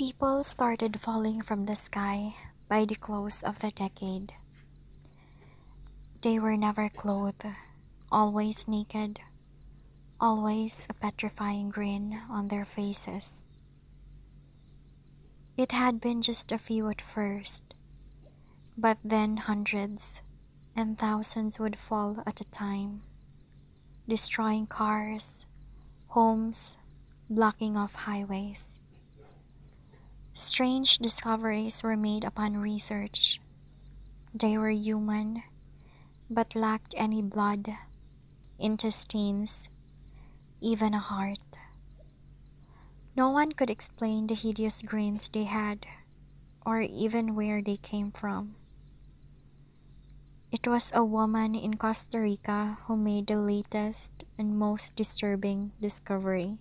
People started falling from the sky by the close of the decade. They were never clothed, always naked, always a petrifying grin on their faces. It had been just a few at first, but then hundreds and thousands would fall at a time, destroying cars, homes, blocking off highways. Strange discoveries were made upon research. They were human, but lacked any blood, intestines, even a heart. No one could explain the hideous grins they had, or even where they came from. It was a woman in Costa Rica who made the latest and most disturbing discovery.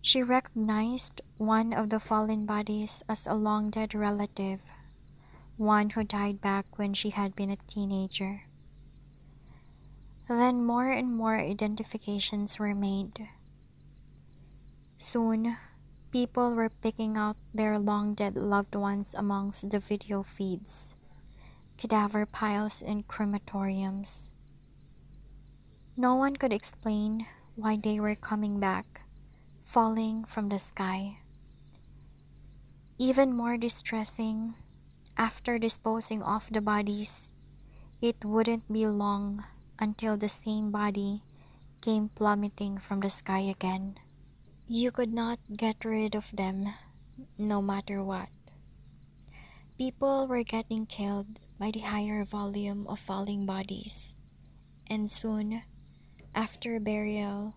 She recognized one of the fallen bodies as a long-dead relative, one who died back when she had been a teenager. Then more and more identifications were made. Soon, people were picking out their long-dead loved ones amongst the video feeds, cadaver piles and crematoriums. No one could explain why they were coming back, falling from the sky. Even more distressing, after disposing of the bodies, it wouldn't be long until the same body came plummeting from the sky again. You could not get rid of them, no matter what. People were getting killed by the higher volume of falling bodies, and soon, after burial,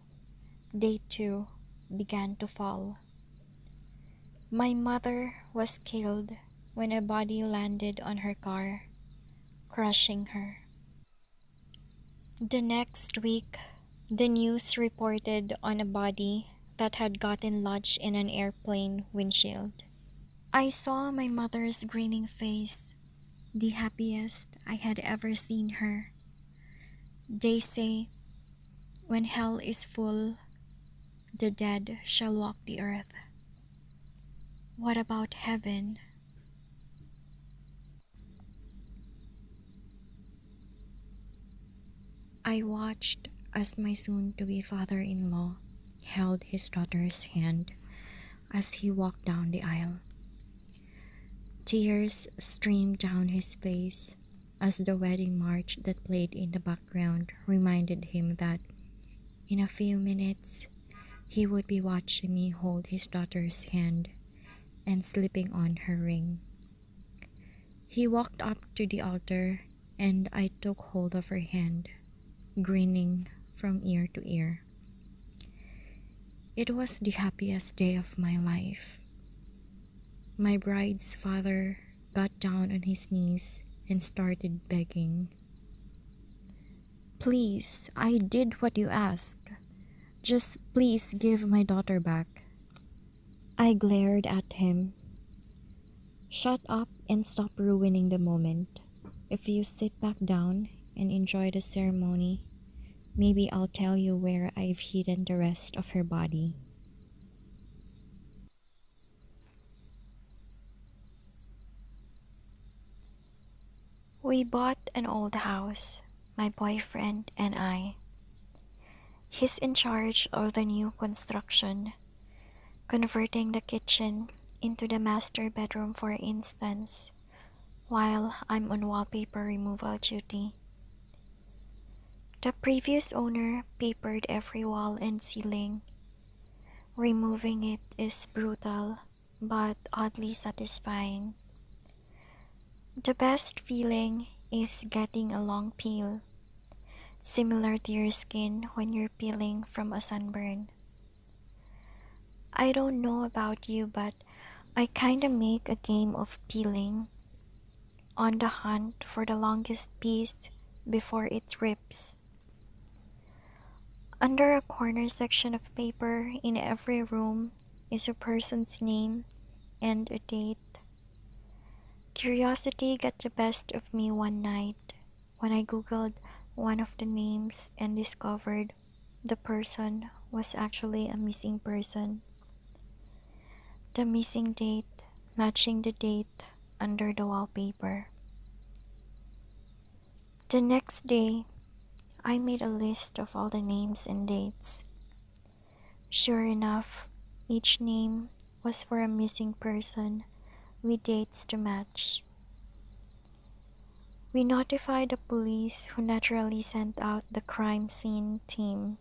they too began to fall. My mother was killed when a body landed on her car, crushing her. The next week, the news reported on a body that had gotten lodged in an airplane windshield. I saw my mother's grinning face, the happiest I had ever seen her. They say, when hell is full, the dead shall walk the earth. What about heaven? I watched as my soon-to-be father-in-law held his daughter's hand as he walked down the aisle. Tears streamed down his face as the wedding march that played in the background reminded him that in a few minutes he would be watching me hold his daughter's hand and slipping on her ring. He walked up to the altar and I took hold of her hand, grinning from ear to ear. It was the happiest day of my life. My bride's father got down on his knees and started begging. Please, I did what you asked. Just please give my daughter back. I glared at him. Shut up and stop ruining the moment. If you sit back down and enjoy the ceremony, maybe I'll tell you where I've hidden the rest of her body. We bought an old house, my boyfriend and I. He's in charge of the new construction, converting the kitchen into the master bedroom for instance, while I'm on wallpaper removal duty. The previous owner papered every wall and ceiling. Removing it is brutal, but oddly satisfying. The best feeling is getting a long peel, similar to your skin when you're peeling from a sunburn. I don't know about you, but I kinda make a game of peeling, on the hunt for the longest piece before it rips. Under a corner section of paper in every room is a person's name and a date. Curiosity got the best of me one night when I googled one of the names and discovered the person was actually a missing person. The missing date matching the date under the wallpaper. The next day, I made a list of all the names and dates. Sure enough, each name was for a missing person with dates to match. We notified the police, who naturally sent out the crime scene team.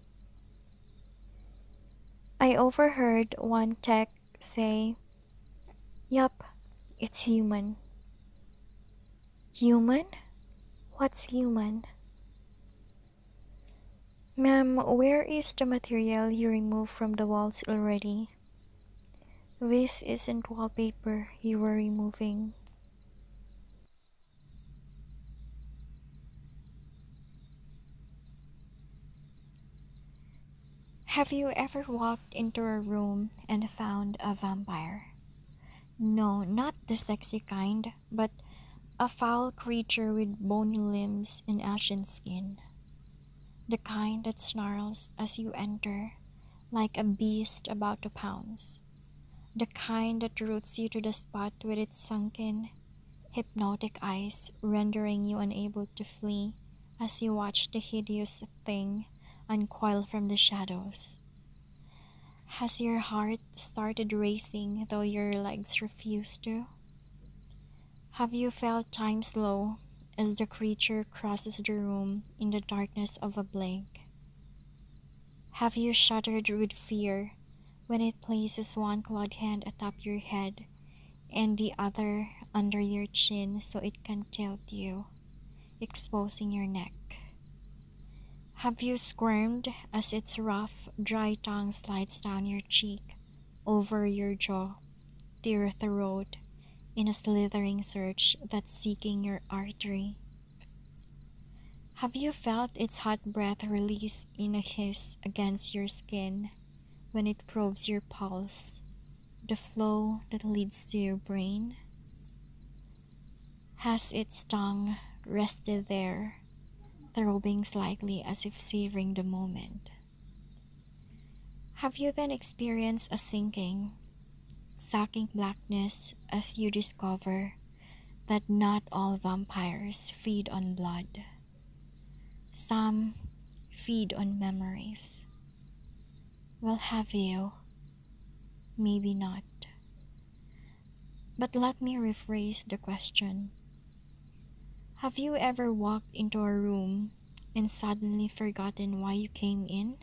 I overheard one tech say, "Yup, it's human." Human? What's human? Ma'am, where is the material you removed from the walls already? This isn't wallpaper you were removing. Have you ever walked into a room and found a vampire? No, not the sexy kind, but a foul creature with bony limbs and ashen skin. The kind that snarls as you enter, like a beast about to pounce. The kind that roots you to the spot with its sunken, hypnotic eyes, rendering you unable to flee as you watch the hideous thing uncoil from the shadows. Has your heart started racing though your legs refuse to? Have you felt time slow as the creature crosses the room in the darkness of a blink? Have you shuddered with fear when it places one clawed hand atop your head and the other under your chin so it can tilt you, exposing your neck? Have you squirmed as its rough, dry tongue slides down your cheek, over your jaw, to your throat, in a slithering search that's seeking your artery? Have you felt its hot breath release in a hiss against your skin when it probes your pulse, the flow that leads to your brain? Has its tongue rested there, throbbing slightly as if savoring the moment? Have you then experienced a sinking, sucking blackness as you discover that not all vampires feed on blood? Some feed on memories. Well, have you? Maybe not. But let me rephrase the question. Have you ever walked into a room and suddenly forgotten why you came in?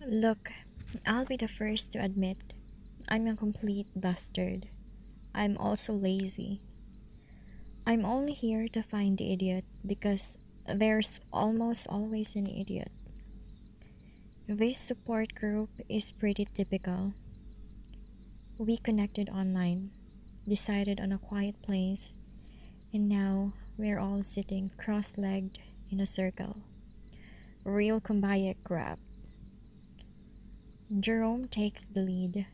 Look, I'll be the first to admit I'm a complete bastard. I'm also lazy. I'm only here to find the idiot because there's almost always an idiot. This support group is pretty typical. We connected online, decided on a quiet place, and now we're all sitting cross-legged in a circle. Real kumbaya crap. Jerome takes the lead,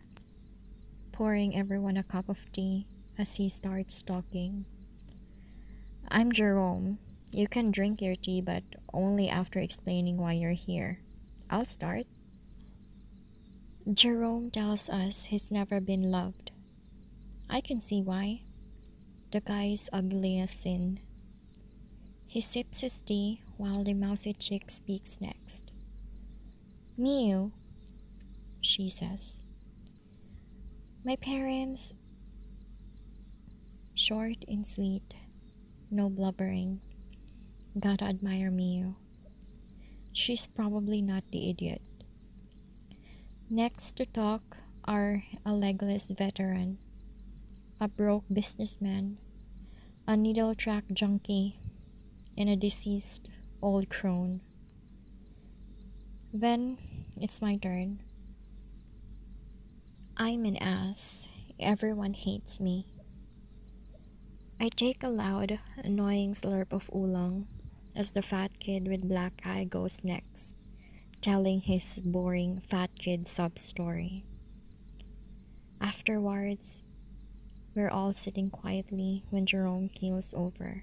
pouring everyone a cup of tea as he starts talking. "I'm Jerome. You can drink your tea, but only after explaining why you're here. I'll start." Jerome tells us he's never been loved. I can see why. The guy's ugly as sin. He sips his tea while the mousy chick speaks next. "Mew," she says. "My parents," short and sweet, no blubbering. Gotta admire Mew. She's probably not the idiot. Next to talk are a legless veteran, a broke businessman, a needle track junkie, and a deceased old crone. Then it's my turn. I'm an ass. Everyone hates me. I take a loud, annoying slurp of oolong as the fat kid with black eye goes next, telling his boring fat kid sub story. Afterwards, We're all sitting quietly when Jerome keels over.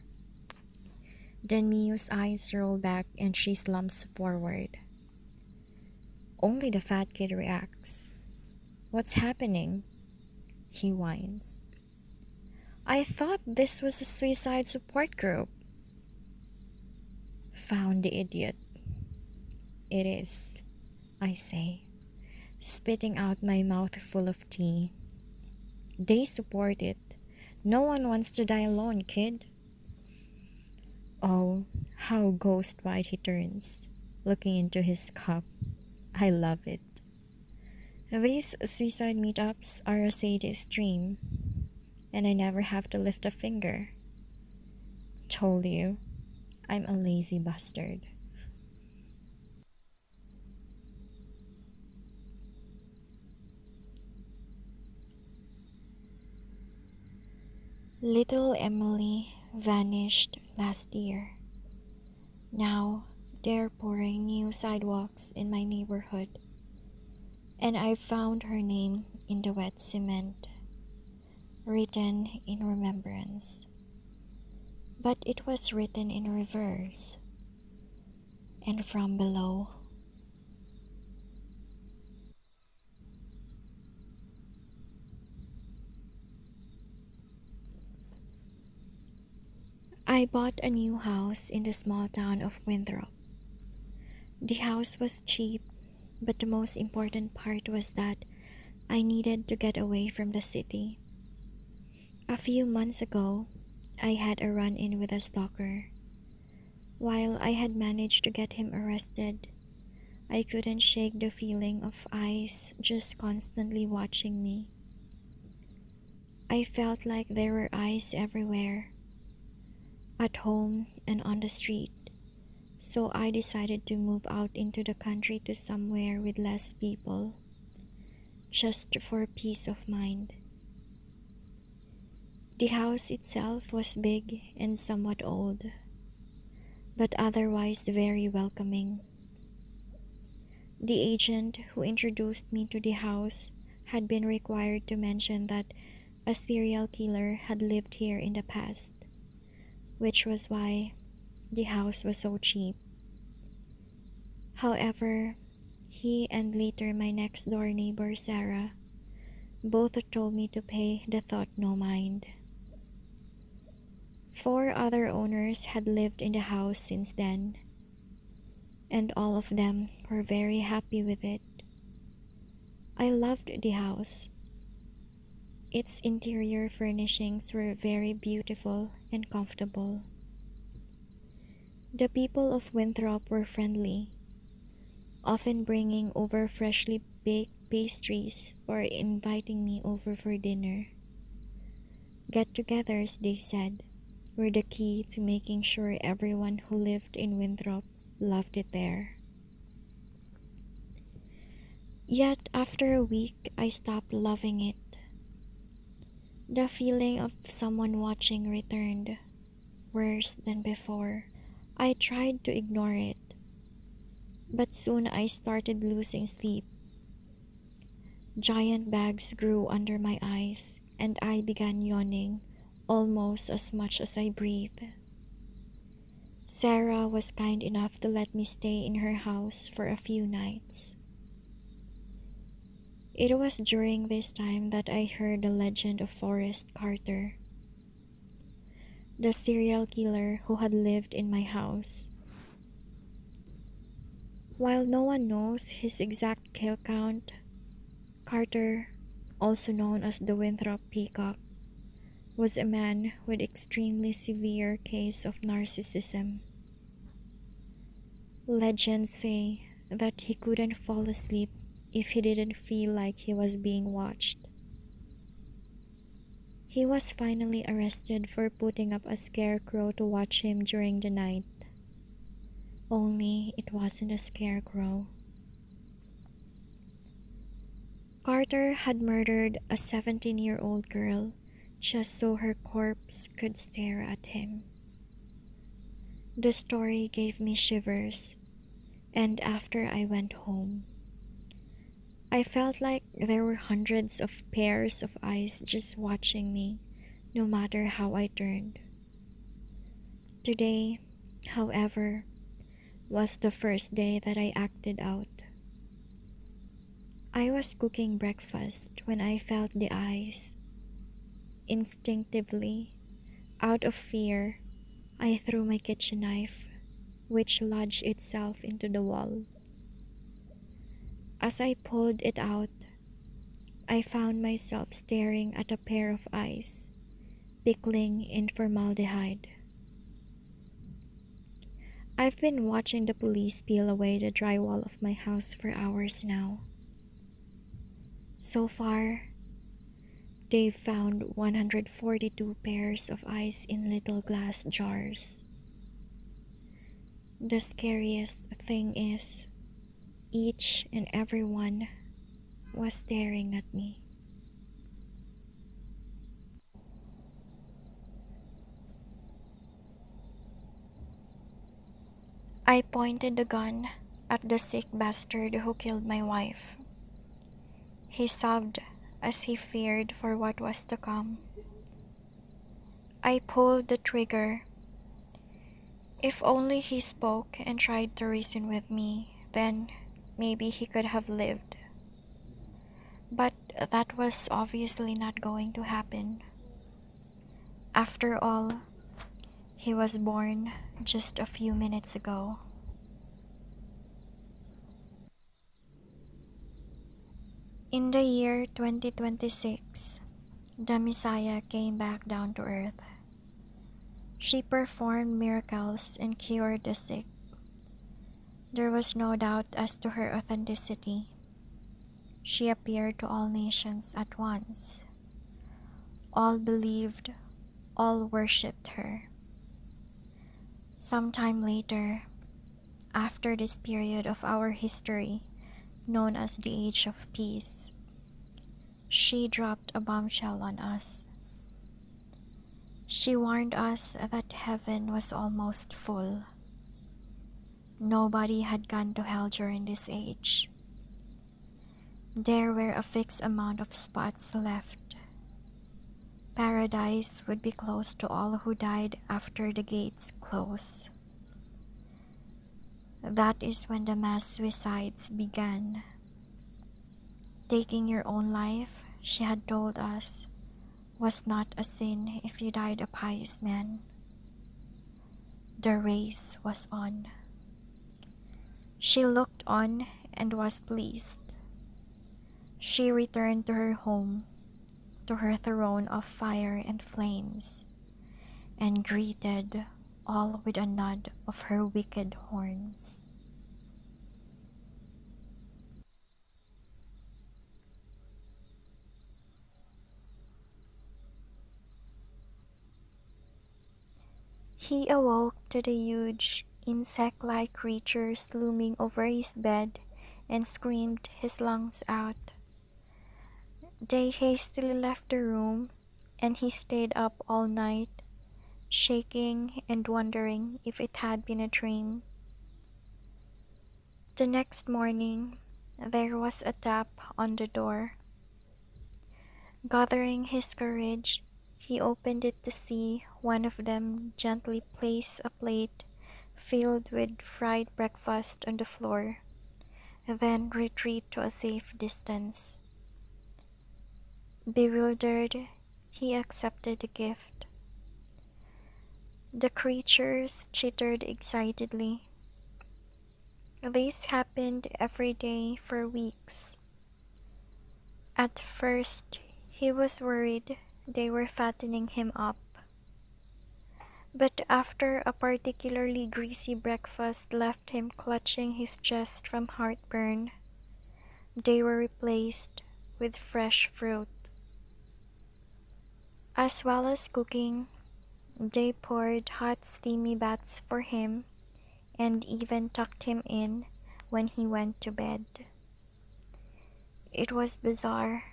Then Mio's eyes roll back and she slumps forward. Only the fat kid reacts. "What's happening?" he whines. "I thought this was a suicide support group." "Found the idiot." "It is," I say, spitting out my mouth full of tea. "They support it. No one wants to die alone, kid." Oh, how ghost-white he turns, looking into his cup. I love it. These suicide meetups are a sadist's dream, and I never have to lift a finger. Told you, I'm a lazy bastard. Little Emily vanished last year. Now they're pouring new sidewalks in my neighborhood, and I've found her name in the wet cement, written in remembrance. But it was written in reverse, and from below. I bought a new house in the small town of Winthrop. The house was cheap, but the most important part was that I needed to get away from the city. A few months ago, I had a run-in with a stalker. While I had managed to get him arrested, I couldn't shake the feeling of eyes just constantly watching me. I felt like there were eyes everywhere, at home and on the street, so I decided to move out into the country to somewhere with less people, just for peace of mind. The house itself was big and somewhat old, but otherwise very welcoming. The agent who introduced me to the house had been required to mention that a serial killer had lived here in the past, which was why the house was so cheap. However, he and later my next door neighbor Sarah both told me to pay the thought no mind. 4 other owners had lived in the house since then, and all of them were very happy with it. I loved the house. Its interior furnishings were very beautiful and comfortable. The people of Winthrop were friendly, often bringing over freshly baked pastries or inviting me over for dinner. Get-togethers, they said, were the key to making sure everyone who lived in Winthrop loved it there. Yet after a week, I stopped loving it. The feeling of someone watching returned, worse than before. I tried to ignore it, but soon I started losing sleep. Giant bags grew under my eyes, and I began yawning almost as much as I breathed. Sarah was kind enough to let me stay in her house for a few nights. It was during this time that I heard the legend of Forrest Carter, the serial killer who had lived in my house. While no one knows his exact kill count, Carter, also known as the Winthrop Peacock, was a man with extremely severe case of narcissism. Legends say that he couldn't fall asleep if he didn't feel like he was being watched. He was finally arrested for putting up a scarecrow to watch him during the night. Only it wasn't a scarecrow. Carter had murdered a 17-year-old girl just so her corpse could stare at him. The story gave me shivers, and after I went home, I felt like there were hundreds of pairs of eyes just watching me, no matter how I turned. Today, however, was the first day that I acted out. I was cooking breakfast when I felt the eyes. Instinctively, out of fear, I threw my kitchen knife, which lodged itself into the wall. As I pulled it out, I found myself staring at a pair of eyes, pickling in formaldehyde. I've been watching the police peel away the drywall of my house for hours now. So far, they've found 142 pairs of eyes in little glass jars. The scariest thing is, each and every one was staring at me. I pointed the gun at the sick bastard who killed my wife. He sobbed as he feared for what was to come. I pulled the trigger. If only he spoke and tried to reason with me, then maybe he could have lived. But that was obviously not going to happen. After all, he was born just a few minutes ago. In the year 2026, the Messiah came back down to earth. She performed miracles and cured the sick. There was no doubt as to her authenticity. She appeared to all nations at once. All believed, all worshipped her. Sometime later, after this period of our history, known as the Age of Peace, she dropped a bombshell on us. She warned us that heaven was almost full. Nobody had gone to hell during this age. There were a fixed amount of spots left. Paradise would be closed to all who died after the gates close. That is when the mass suicides began. Taking your own life, she had told us, was not a sin if you died a pious man. The race was on. She looked on and was pleased. She returned to her home, to her throne of fire and flames, and greeted all with a nod of her wicked horns. He awoke to the huge, insect-like creatures looming over his bed and screamed his lungs out. They hastily left the room, and he stayed up all night, shaking and wondering if it had been a dream. The next morning, there was a tap on the door. Gathering his courage, he opened it to see one of them gently place a plate filled with fried breakfast on the floor, then retreat to a safe distance. Bewildered, he accepted the gift. The creatures chittered excitedly. This happened every day for weeks. At first, he was worried they were fattening him up. But after a particularly greasy breakfast left him clutching his chest from heartburn, they were replaced with fresh fruit. As well as cooking, they poured hot steamy baths for him and even tucked him in when he went to bed. It was bizarre.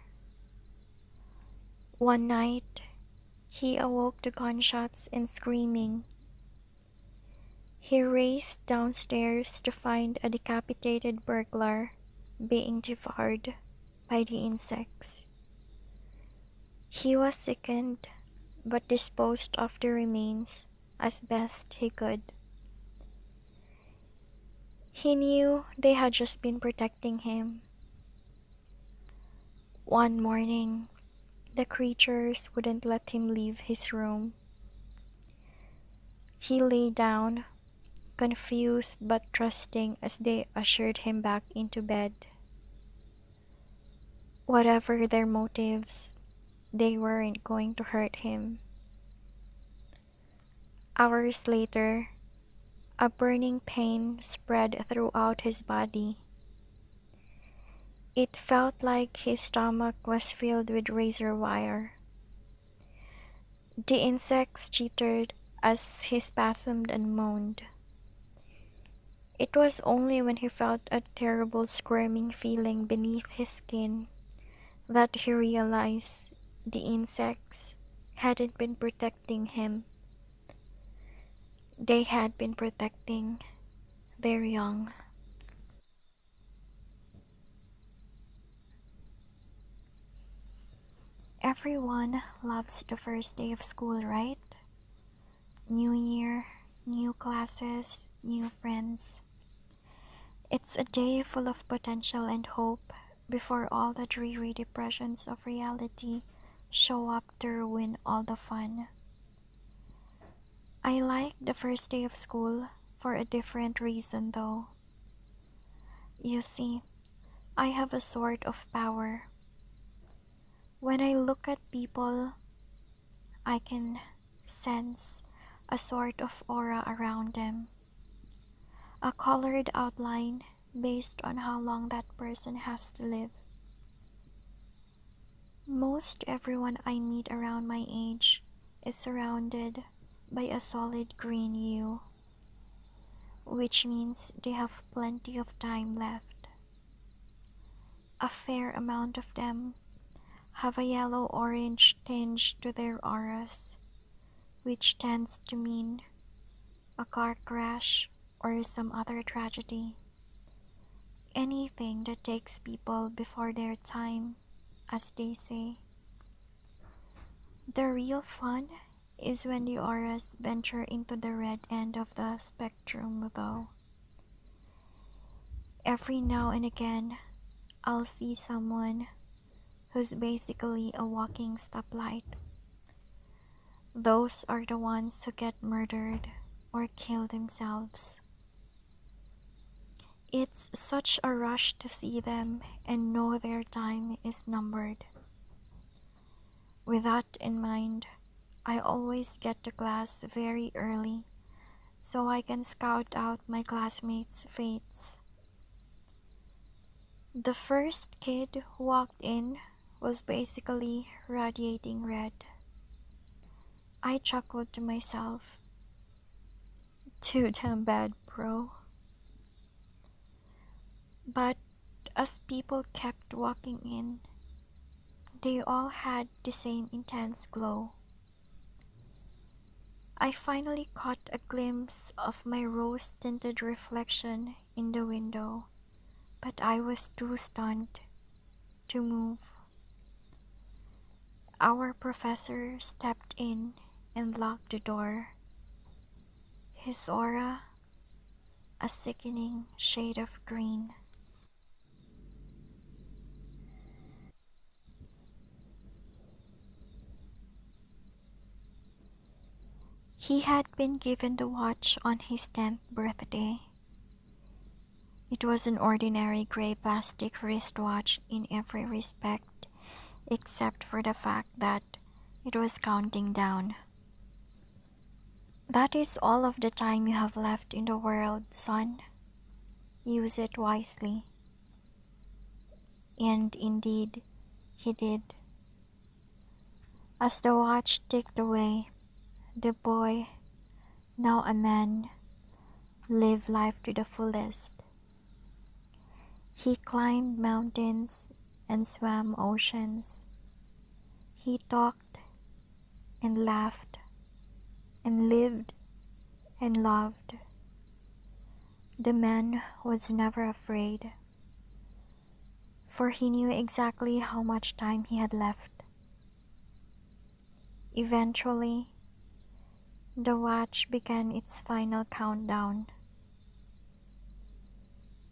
One night, he awoke to gunshots and screaming. He raced downstairs to find a decapitated burglar being devoured by the insects. He was sickened, but disposed of the remains as best he could. He knew they had just been protecting him. One morning, the creatures wouldn't let him leave his room. He lay down, confused but trusting as they ushered him back into bed. Whatever their motives, they weren't going to hurt him. Hours later, a burning pain spread throughout his body. It felt like his stomach was filled with razor wire. The insects chittered as he spasmed and moaned. It was only when he felt a terrible squirming feeling beneath his skin that he realized the insects hadn't been protecting him. They had been protecting their young. Everyone loves the first day of school, right? New year, new classes, new friends. It's a day full of potential and hope before all the dreary depressions of reality show up to ruin all the fun. I like the first day of school for a different reason though. You see, I have a sort of power. When I look at people, I can sense a sort of aura around them. A colored outline based on how long that person has to live. Most everyone I meet around my age is surrounded by a solid green hue, which means they have plenty of time left. A fair amount of them have a yellow-orange tinge to their auras, which tends to mean a car crash or some other tragedy. Anything that takes people before their time, as they say. The real fun is when the auras venture into the red end of the spectrum though. Every now and again, I'll see someone who's basically a walking stoplight. Those are the ones who get murdered or kill themselves. It's such a rush to see them and know their time is numbered. With that in mind, I always get to class very early so I can scout out my classmates' fates. The first kid who walked in was basically radiating red. I chuckled to myself. Too damn bad, bro. But as people kept walking in, they all had the same intense glow. I finally caught a glimpse of my rose-tinted reflection in the window, but I was too stunned to move. Our professor stepped in and locked the door. His aura, a sickening shade of green. He had been given the watch on his 10th birthday. It was an ordinary gray plastic wristwatch in every respect, except for the fact that it was counting down. That is all of the time you have left in the world, son. Use it wisely. And indeed, he did. As the watch ticked away, the boy, now a man, lived life to the fullest. He climbed mountains and swam oceans. He talked and laughed and lived and loved. The man was never afraid. for he knew exactly how much time he had left. Eventually, the watch began its final countdown.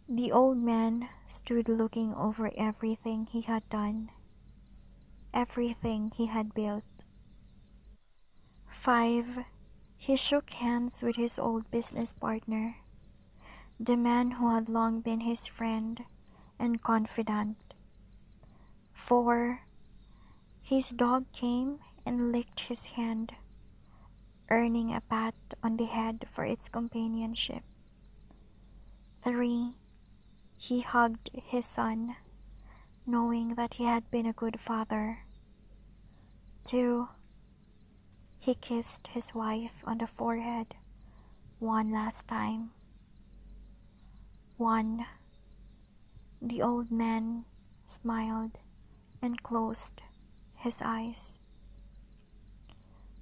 The old man stood looking over everything he had done, everything he had built. 5. He shook hands with his old business partner, the man who had long been his friend and confidant. 4. His dog came and licked his hand, earning a pat on the head for its companionship. 3. He hugged his son, knowing that he had been a good father. 2. He kissed his wife on the forehead one last time. 1. The old man smiled and closed his eyes.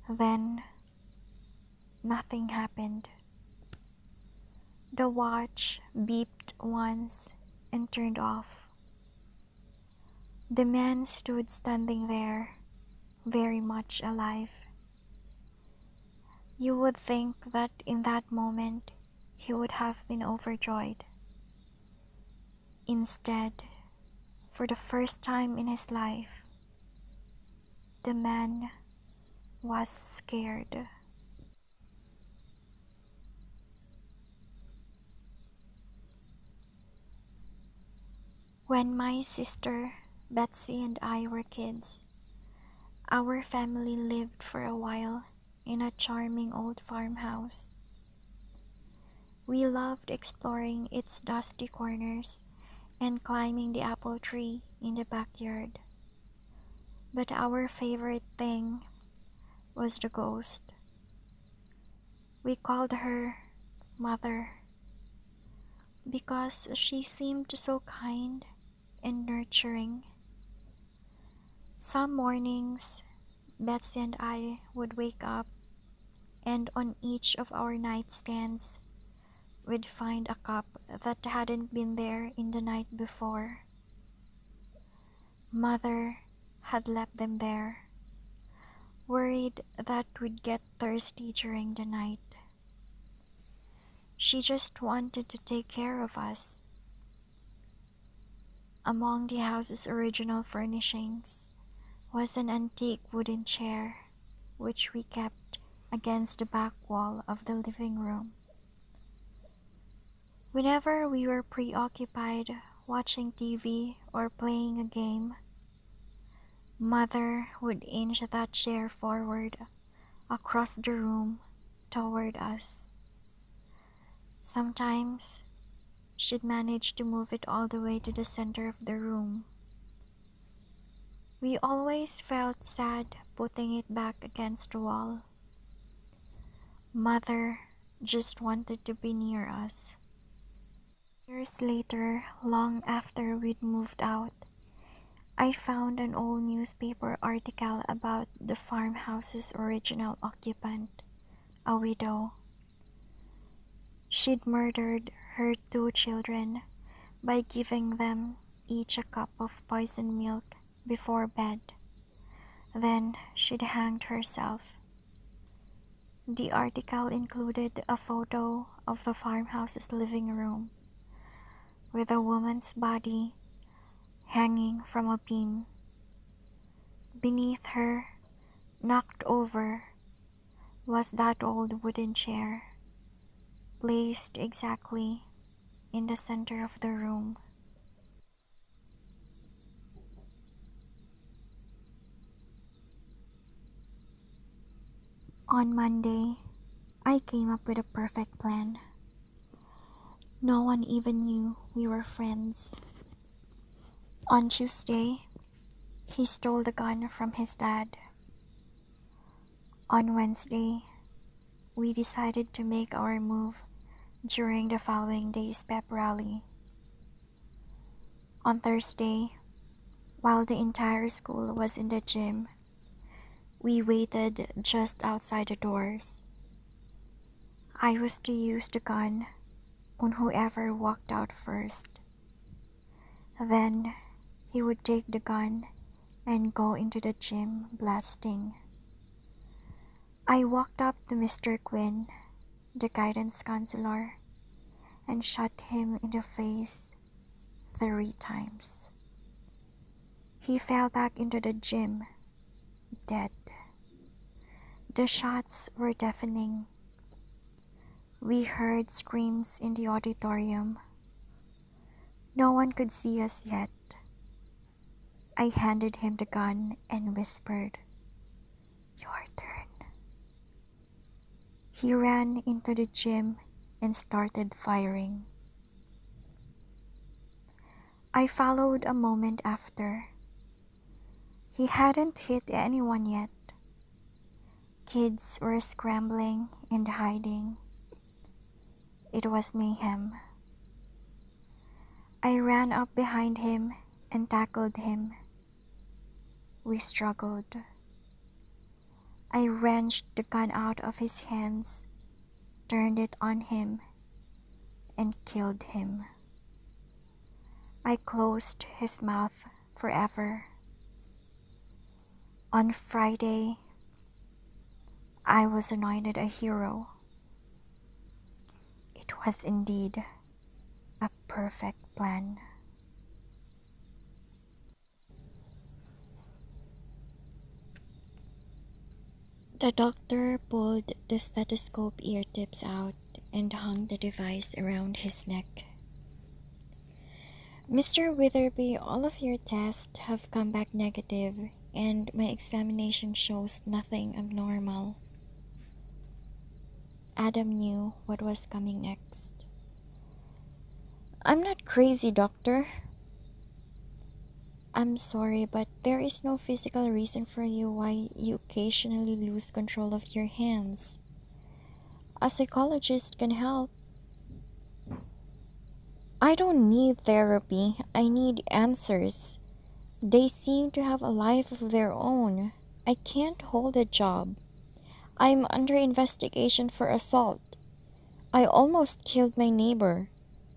Then, nothing happened. The watch beeped once and turned off. The man stood standing there, very much alive. You would think that in that moment he would have been overjoyed. Instead, for the first time in his life, the man was scared. When my sister, Betsy, and I were kids, our family lived for a while in a charming old farmhouse. We loved exploring its dusty corners and climbing the apple tree in the backyard. But our favorite thing was the ghost. We called her Mother because she seemed so kind and nurturing. Some mornings, Betsy and I would wake up, and on each of our nightstands, we'd find a cup that hadn't been there in the night before. Mother had left them there, worried that we'd get thirsty during the night. She just wanted to take care of us. Among the house's original furnishings was an antique wooden chair, which we kept against the back wall of the living room. Whenever we were preoccupied watching TV or playing a game, Mother would inch that chair forward across the room toward us. Sometimes, she'd manage to move it all the way to the center of the room. We always felt sad putting it back against the wall. Mother just wanted to be near us. Years later, long after we'd moved out, I found an old newspaper article about the farmhouse's original occupant, a widow. She'd murdered her 2 children by giving them each a cup of poisoned milk before bed. Then she'd hanged herself. The article included a photo of the farmhouse's living room, with a woman's body hanging from a beam. Beneath her, knocked over, was that old wooden chair, placed exactly in the center of the room. On Monday, I came up with a perfect plan. No one even knew we were friends. On Tuesday, he stole the gun from his dad. On Wednesday, we decided to make our move during the following day's pep rally. On Thursday, while the entire school was in the gym, we waited just outside the doors. I was to use the gun on whoever walked out first. Then he would take the gun and go into the gym blasting. I walked up to Mr. Quinn, the guidance counselor, and shot him in the face 3 times. He fell back into the gym, dead. The shots were deafening. We heard screams in the auditorium. No one could see us yet. I handed him the gun and whispered, "Your turn." He ran into the gym and started firing. I followed a moment after. He hadn't hit anyone yet. Kids were scrambling and hiding. It was mayhem. I ran up behind him and tackled him. We struggled. I wrenched the gun out of his hands, turned it on him, and killed him. I closed his mouth forever. On Friday, I was anointed a hero. It was indeed a perfect plan. The doctor pulled the stethoscope ear tips out and hung the device around his neck. "Mr. Witherby, all of your tests have come back negative, and my examination shows nothing abnormal." Adam knew what was coming next. "I'm not crazy, doctor." "I'm sorry, but there is no physical reason for you why you occasionally lose control of your hands. A psychologist can help." "I don't need therapy. I need answers. They seem to have a life of their own. I can't hold a job. I'm under investigation for assault. I almost killed my neighbor.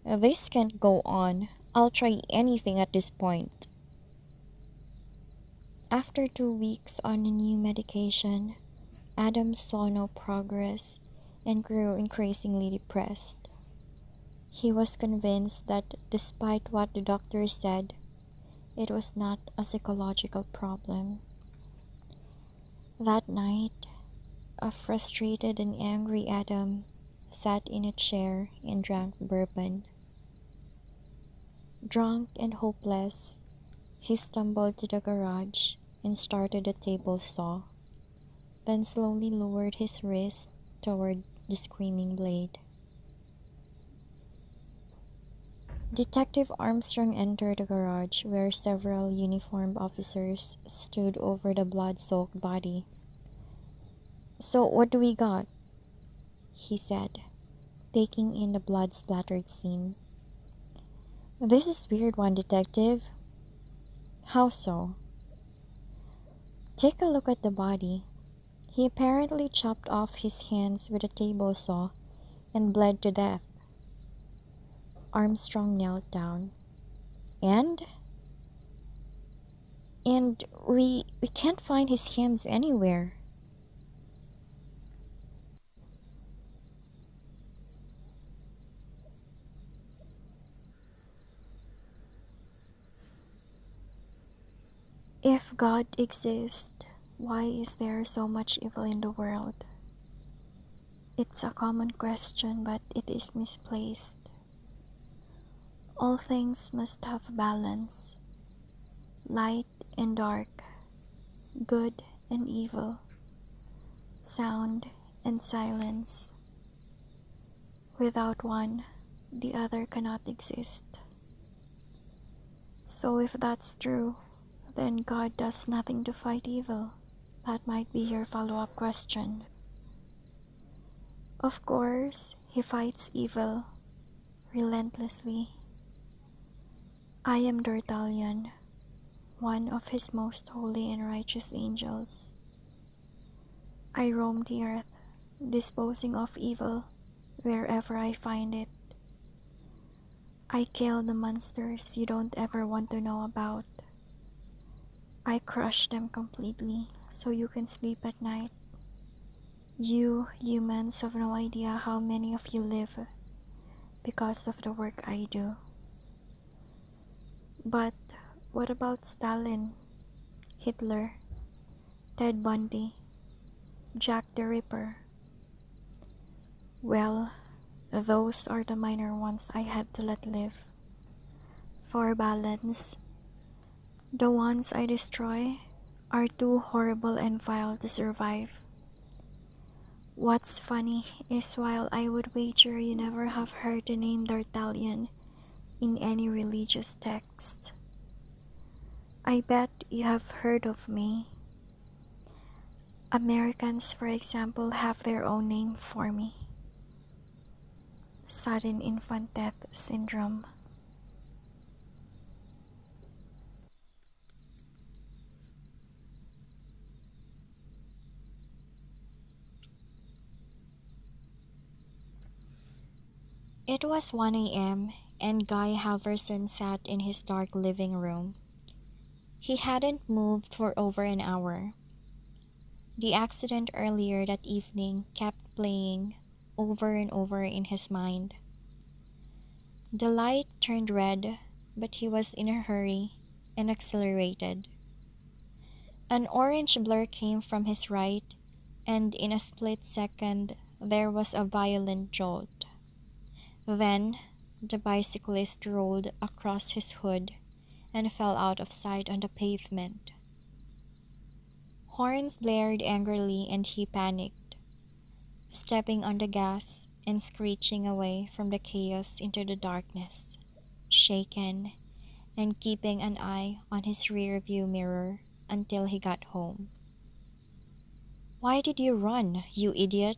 This can't go on. I'll try anything at this point." After 2 weeks on a new medication, Adam saw no progress and grew increasingly depressed. He was convinced that despite what the doctor said, it was not a psychological problem. That night, a frustrated and angry Adam sat in a chair and drank bourbon. Drunk and hopeless, he stumbled to the garage and started a table saw, then slowly lowered his wrist toward the screaming blade. Detective Armstrong entered the garage where several uniformed officers stood over the blood-soaked body. "So what do we got?" he said, taking in the blood-splattered scene. "This is weird one, Detective." "How so?" "Take a look at the body. He apparently chopped off his hands with a table saw and bled to death." Armstrong knelt down. And we can't find his hands anywhere." If God exists, why is there so much evil in the world? It's a common question, but it is misplaced. All things must have balance. Light and dark, good and evil, sound and silence. Without one, the other cannot exist. So if that's true, then God does nothing to fight evil. That might be your follow-up question. Of course, he fights evil relentlessly. I am Dortalion, one of his most holy and righteous angels. I roam the earth, disposing of evil wherever I find it. I kill the monsters you don't ever want to know about. I crush them completely so you can sleep at night. You humans have no idea how many of you live because of the work I do. But what about Stalin, Hitler, Ted Bundy, Jack the Ripper? Well, those are the minor ones I had to let live. For balance, the ones I destroy are too horrible and vile to survive. What's funny is while I would wager you never have heard the name D'Artagnan in any religious text, I bet you have heard of me. Americans, for example, have their own name for me. Sudden infant death syndrome. It was 1 a.m. and Guy Halverson sat in his dark living room. He hadn't moved for over an hour. The accident earlier that evening kept playing over and over in his mind. The light turned red, but he was in a hurry and accelerated. An orange blur came from his right, and in a split second there was a violent jolt. Then the bicyclist rolled across his hood and fell out of sight on the pavement. Horns blared angrily and he panicked, stepping on the gas and screeching away from the chaos into the darkness, shaken and keeping an eye on his rearview mirror until he got home. "Why did you run, you idiot?"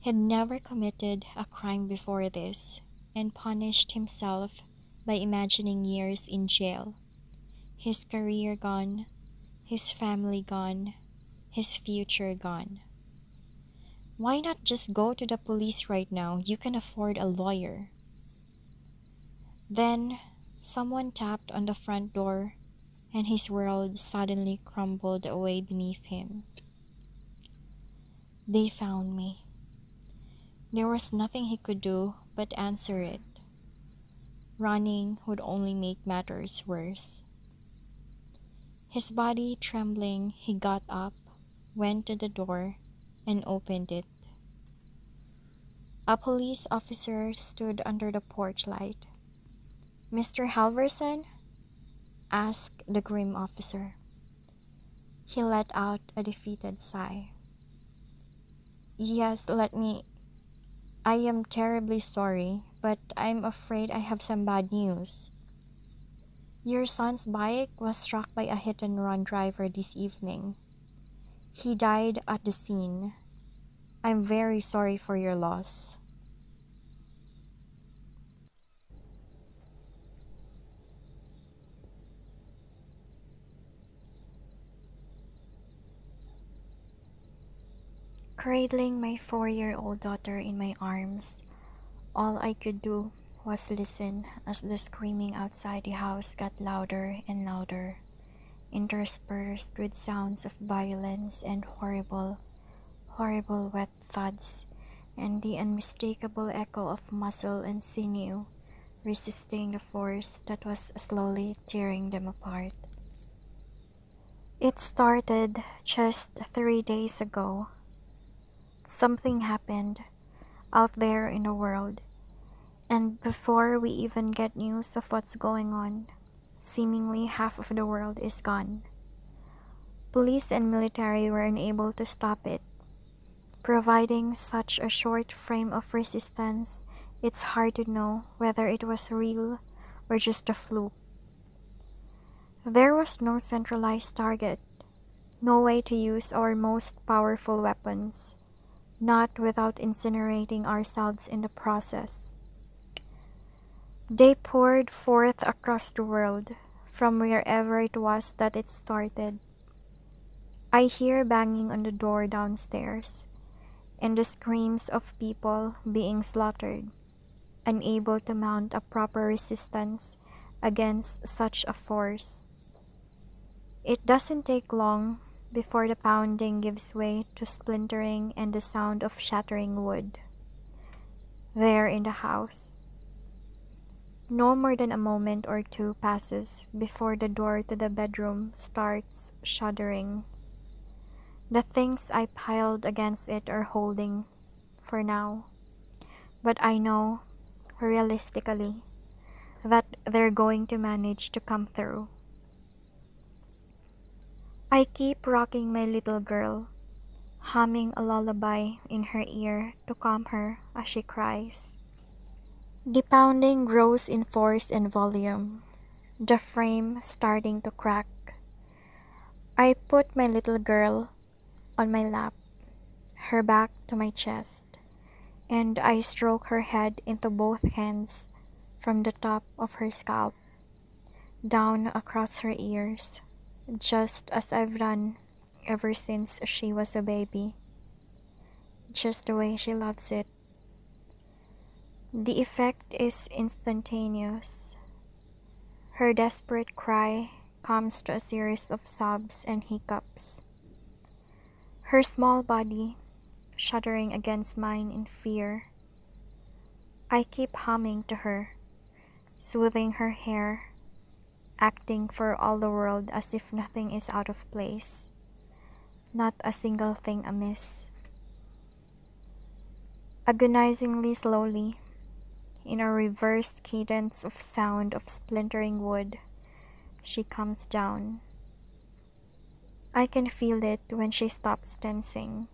He'd never committed a crime before this and punished himself by imagining years in jail. His career gone, his family gone, his future gone. Why not just go to the police right now? You can afford a lawyer. Then someone tapped on the front door and his world suddenly crumbled away beneath him. They found me. There was nothing he could do but answer it. Running would only make matters worse. His body trembling, he got up, went to the door, and opened it. A police officer stood under the porch light. "Mr. Halverson?" asked the grim officer. He let out a defeated sigh. "Yes, I am terribly sorry, but I'm afraid I have some bad news. Your son's bike was struck by a hit-and-run driver this evening. He died at the scene. I'm very sorry for your loss." Cradling my 4-year-old daughter in my arms, all I could do was listen as the screaming outside the house got louder and louder, interspersed with sounds of violence and horrible, horrible wet thuds, and the unmistakable echo of muscle and sinew resisting the force that was slowly tearing them apart. It started just 3 days ago. Something happened out there in the world, and before we even get news of what's going on, seemingly half of the world is gone. Police and military were unable to stop it. Providing such a short frame of resistance, it's hard to know whether it was real or just a fluke. There was no centralized target, no way to use our most powerful weapons, not without incinerating ourselves in the process. They poured forth across the world, from wherever it was that it started. I hear banging on the door downstairs, and the screams of people being slaughtered, unable to mount a proper resistance against such a force. It doesn't take long before the pounding gives way to splintering and the sound of shattering wood. There in the house. No more than a moment or two passes before the door to the bedroom starts shuddering. The things I piled against it are holding for now, but I know, realistically, that they're going to manage to come through. I keep rocking my little girl, humming a lullaby in her ear to calm her as she cries. The pounding grows in force and volume, the frame starting to crack. I put my little girl on my lap, her back to my chest, and I stroke her head into both hands from the top of her scalp down across her ears, just as I've done ever since she was a baby, just the way she loves it. The effect is instantaneous. Her desperate cry comes to a series of sobs and hiccups. Her small body shuddering against mine in fear. I keep humming to her, soothing her hair, acting for all the world as if nothing is out of place, not a single thing amiss. Agonizingly slowly, in a reverse cadence of sound of splintering wood, she comes down. I can feel it when she stops tensing,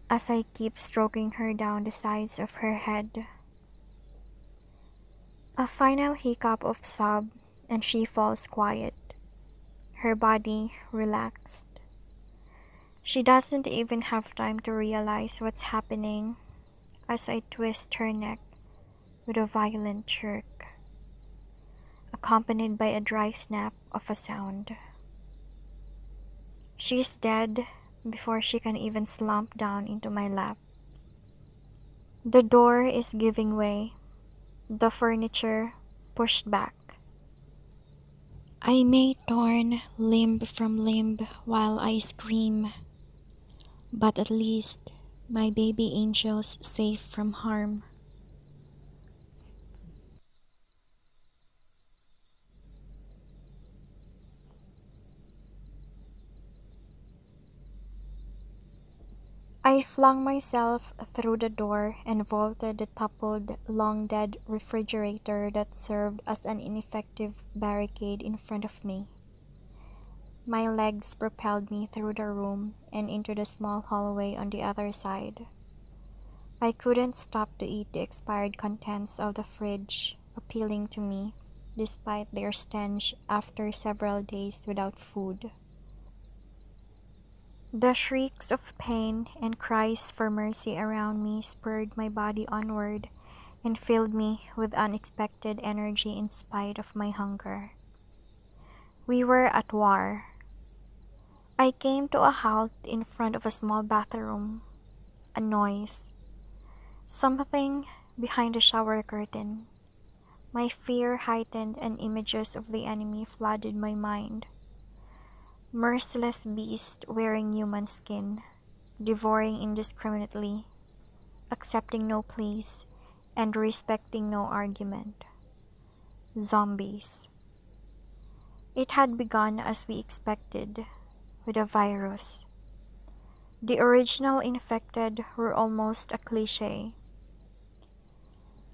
as I keep stroking her down the sides of her head. A final hiccup of sob and she falls quiet, her body relaxed. She doesn't even have time to realize what's happening as I twist her neck with a violent jerk, accompanied by a dry snap of a sound. She's dead before she can even slump down into my lap. The door is giving way, the furniture pushed back. I may torn limb from limb while I scream, but at least my baby angel's safe from harm. I flung myself through the door and vaulted the toppled, long-dead refrigerator that served as an ineffective barricade in front of me. My legs propelled me through the room and into the small hallway on the other side. I couldn't stop to eat the expired contents of the fridge, appealing to me, despite their stench after several days without food. The shrieks of pain and cries for mercy around me spurred my body onward and filled me with unexpected energy in spite of my hunger. We were at war. I came to a halt in front of a small bathroom. A noise. Something behind the shower curtain. My fear heightened and images of the enemy flooded my mind. Merciless beast wearing human skin, devouring indiscriminately, accepting no pleas, and respecting no argument. Zombies. It had begun as we expected, with a virus. The original infected were almost a cliché.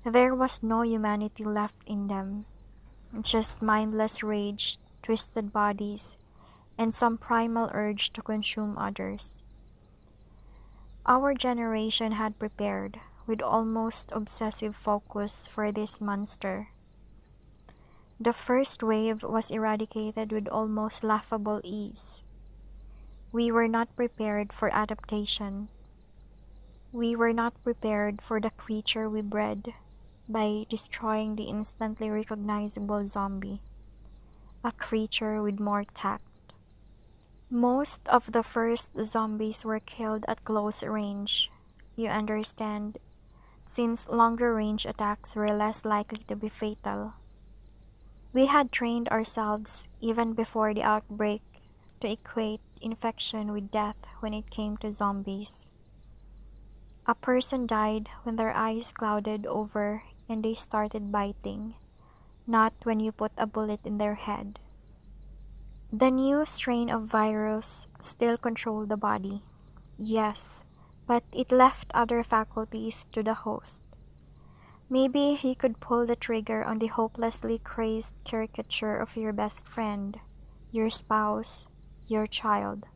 There was no humanity left in them, just mindless rage, twisted bodies, and some primal urge to consume others. Our generation had prepared with almost obsessive focus for this monster. The first wave was eradicated with almost laughable ease. We were not prepared for adaptation. We were not prepared for the creature we bred by destroying the instantly recognizable zombie, a creature with more tact. Most of the first zombies were killed at close range, you understand, since longer range attacks were less likely to be fatal. We had trained ourselves even before the outbreak to equate infection with death when it came to zombies. A person died when their eyes clouded over and they started biting, not when you put a bullet in their head. The new strain of virus still controlled the body, yes, but it left other faculties to the host. Maybe he could pull the trigger on the hopelessly crazed caricature of your best friend, your spouse, your child.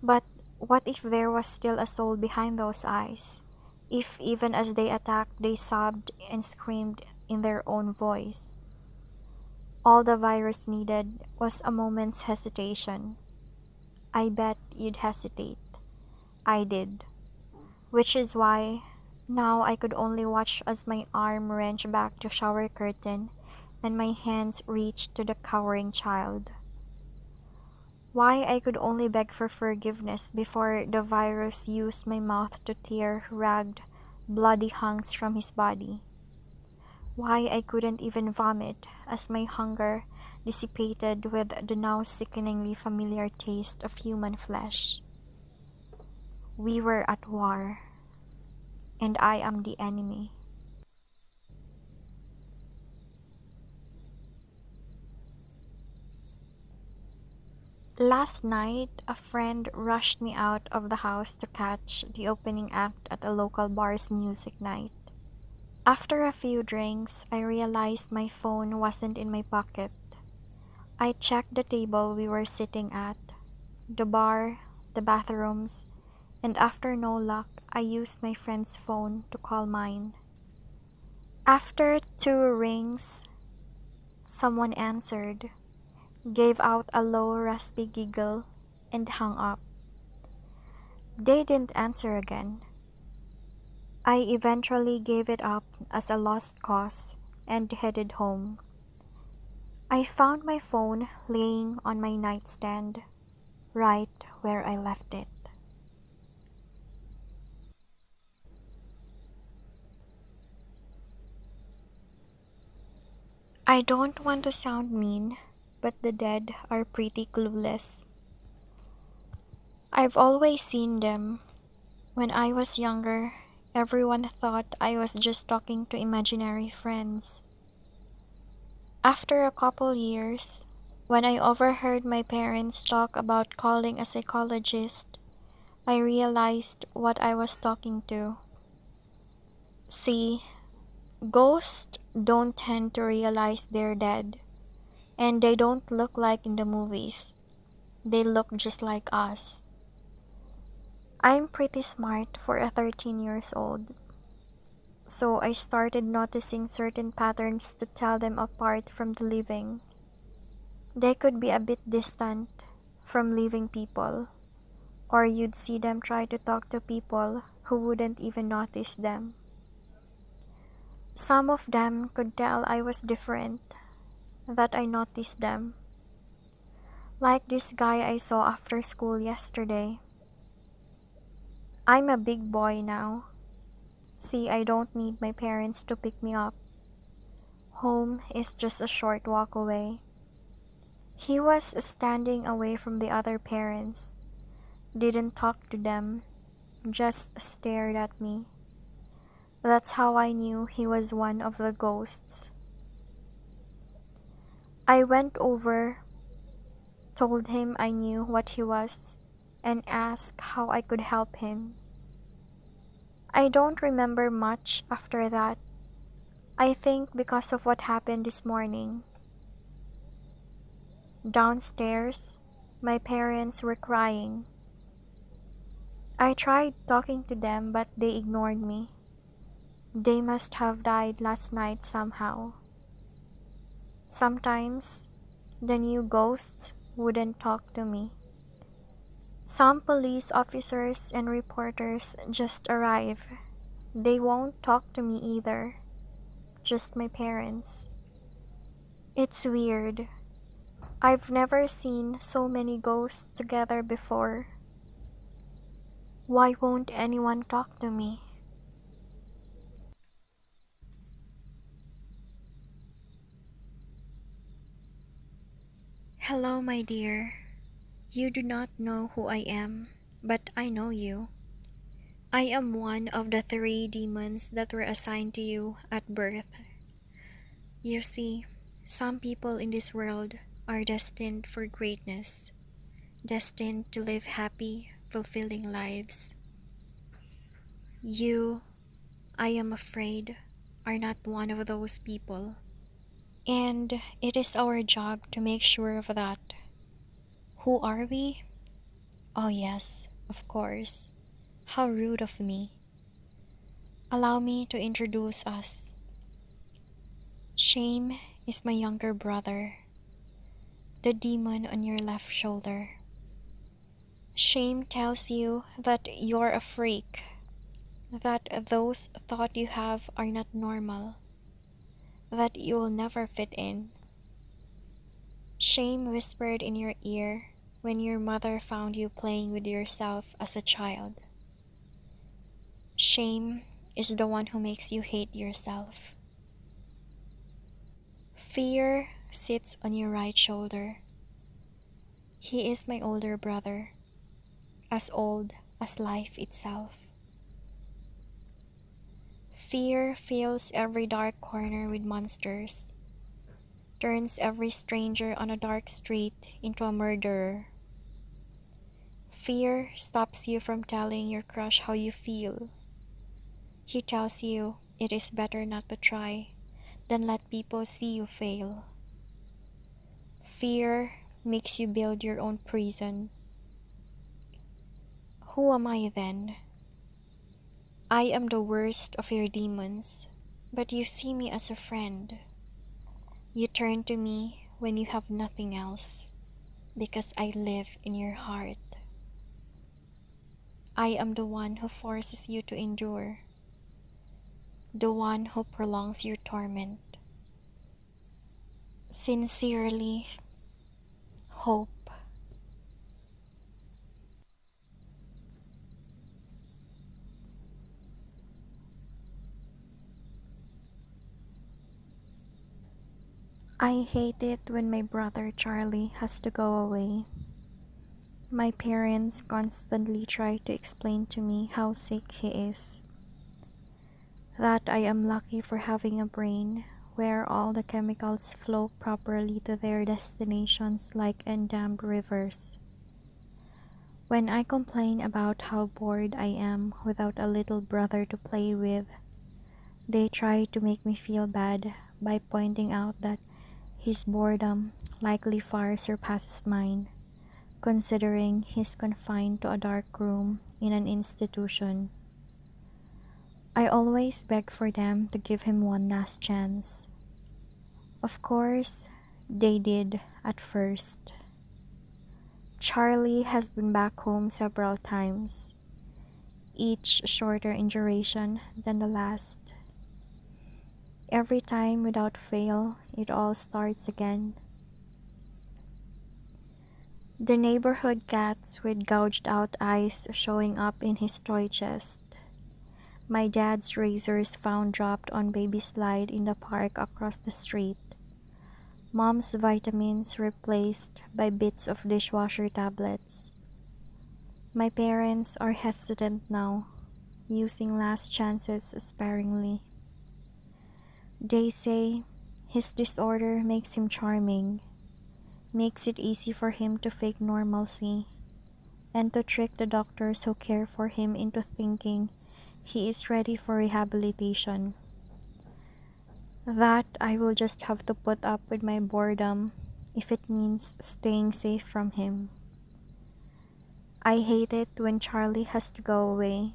But what if there was still a soul behind those eyes? If even as they attacked, they sobbed and screamed in their own voice? All the virus needed was a moment's hesitation. I bet you'd hesitate. I did. Which is why now I could only watch as my arm wrenched back the shower curtain and my hands reached to the cowering child. Why I could only beg for forgiveness before the virus used my mouth to tear ragged, bloody hunks from his body. Why I couldn't even vomit as my hunger dissipated with the now sickeningly familiar taste of human flesh. We were at war, and I am the enemy. Last night, a friend rushed me out of the house to catch the opening act at a local bar's music night. After a few drinks, I realized my phone wasn't in my pocket. I checked the table we were sitting at, the bar, the bathrooms, and after no luck, I used my friend's phone to call mine. After 2 rings, someone answered, gave out a low, raspy giggle, and hung up. They didn't answer again. I eventually gave it up as a lost cause and headed home. I found my phone laying on my nightstand, right where I left it. I don't want to sound mean, but the dead are pretty clueless. I've always seen them. When I was younger, everyone thought I was just talking to imaginary friends. After a couple years, when I overheard my parents talk about calling a psychologist, I realized what I was talking to. See, ghosts don't tend to realize they're dead, and they don't look like in the movies. They look just like us. I'm pretty smart for a 13 years old, so I started noticing certain patterns to tell them apart from the living. They could be a bit distant from living people, or you'd see them try to talk to people who wouldn't even notice them. Some of them could tell I was different, that I noticed them. Like this guy I saw after school yesterday. I'm a big boy now. See, I don't need my parents to pick me up. Home is just a short walk away. He was standing away from the other parents, didn't talk to them, just stared at me. That's how I knew he was one of the ghosts. I went over, told him I knew what he was, and asked how I could help him. I don't remember much after that. I think because of what happened this morning. Downstairs, my parents were crying. I tried talking to them, but they ignored me. They must have died last night somehow. Sometimes, the new ghosts wouldn't talk to me. Some police officers and reporters just arrive. They won't talk to me either. Just my parents. It's weird. I've never seen so many ghosts together before. Why won't anyone talk to me? Hello, my dear. You do not know who I am, but I know you. I am one of the three demons that were assigned to you at birth. You see, some people in this world are destined for greatness, destined to live happy, fulfilling lives. You, I am afraid, are not one of those people. And it is our job to make sure of that. Who are we? Oh, yes, of course. How rude of me. Allow me to introduce us. Shame is my younger brother, the demon on your left shoulder. Shame tells you that you're a freak, that those thoughts you have are not normal, that you will never fit in. Shame whispered in your ear when your mother found you playing with yourself as a child. Shame is the one who makes you hate yourself. Fear sits on your right shoulder. He is my older brother, as old as life itself. Fear fills every dark corner with monsters, turns every stranger on a dark street into a murderer. Fear stops you from telling your crush how you feel. He tells you it is better not to try than let people see you fail. Fear makes you build your own prison. Who am I then? I am the worst of your demons, but you see me as a friend. You turn to me when you have nothing else, because I live in your heart. I am the one who forces you to endure, the one who prolongs your torment. Sincerely, Hope. I hate it when my brother Charlie has to go away. My parents constantly try to explain to me how sick he is, that I am lucky for having a brain where all the chemicals flow properly to their destinations like undammed rivers. When I complain about how bored I am without a little brother to play with, they try to make me feel bad by pointing out that his boredom likely far surpasses mine, considering he's confined to a dark room in an institution. I always beg for them to give him one last chance. Of course, they did at first. Charlie has been back home several times, each shorter in duration than the last. Every time without fail, it all starts again. The neighborhood cats with gouged out eyes showing up in his toy chest. My dad's razors found dropped on baby slide in the park across the street. Mom's vitamins replaced by bits of dishwasher tablets. My parents are hesitant now, using last chances sparingly. They say his disorder makes him charming, makes it easy for him to fake normalcy, and to trick the doctors who care for him into thinking he is ready for rehabilitation. That I will just have to put up with my boredom if it means staying safe from him. I hate it when Charlie has to go away.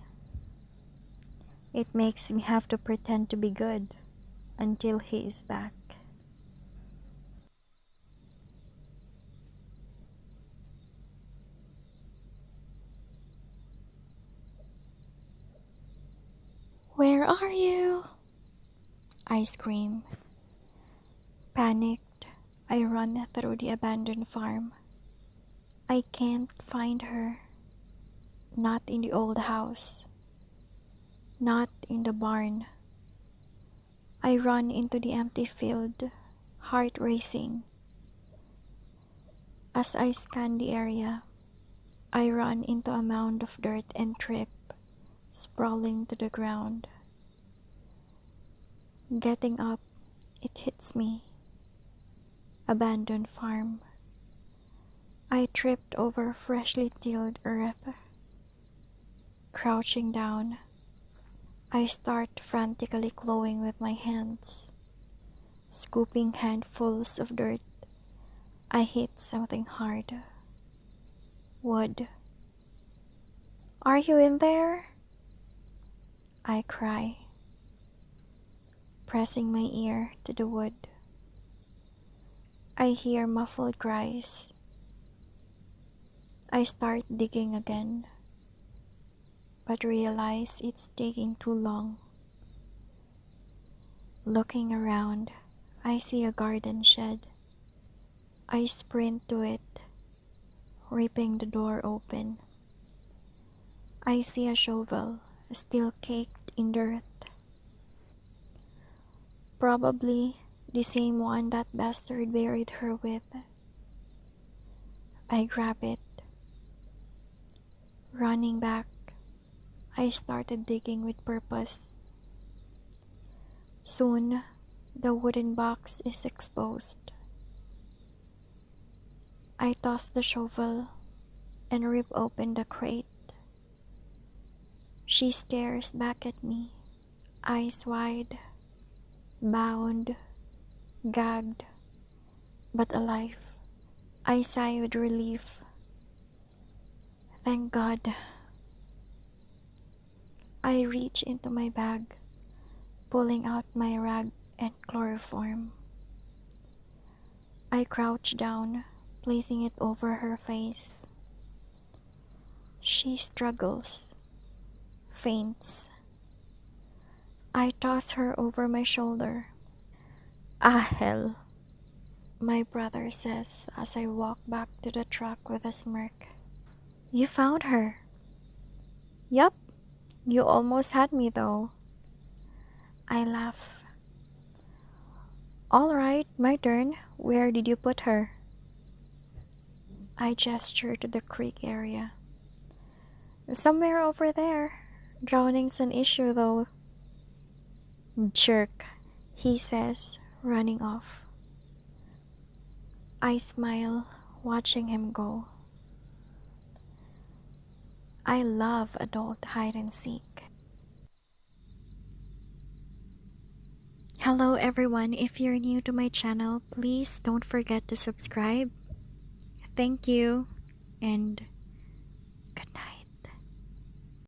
It makes me have to pretend to be good until he is back. Where are you? I scream. Panicked, I run through the abandoned farm. I can't find her. Not in the old house. Not in the barn. I run into the empty field, heart racing. As I scan the area, I run into a mound of dirt and trip, sprawling to the ground. Getting up, it hits me. Abandoned farm. I tripped over freshly tilled earth. Crouching down, I start frantically clawing with my hands. Scooping handfuls of dirt, I hit something hard. Wood. Are you in there? I cry, pressing my ear to the wood. I hear muffled cries. I start digging again, but realize it's taking too long. Looking around, I see a garden shed. I sprint to it, ripping the door open. I see a shovel, still caked in dirt. Probably the same one that bastard buried her with. I grab it. Running back, I started digging with purpose. Soon, the wooden box is exposed. I toss the shovel and rip open the crate. She stares back at me, eyes wide, bound, gagged, but alive. I sigh with relief. Thank God. I reach into my bag, pulling out my rag and chloroform. I crouch down, placing it over her face. She struggles, faints. I toss her over my shoulder. Ah, hell, my brother says as I walk back to the truck with a smirk. You found her. Yup, you almost had me though. I laugh. All right, my turn. Where did you put her? I gesture to the creek area. Somewhere over there. Drowning's an issue though. Jerk, he says, running off. I smile, watching him go. I love adult hide and seek. Hello everyone, if you're new to my channel, please don't forget to subscribe. Thank you, and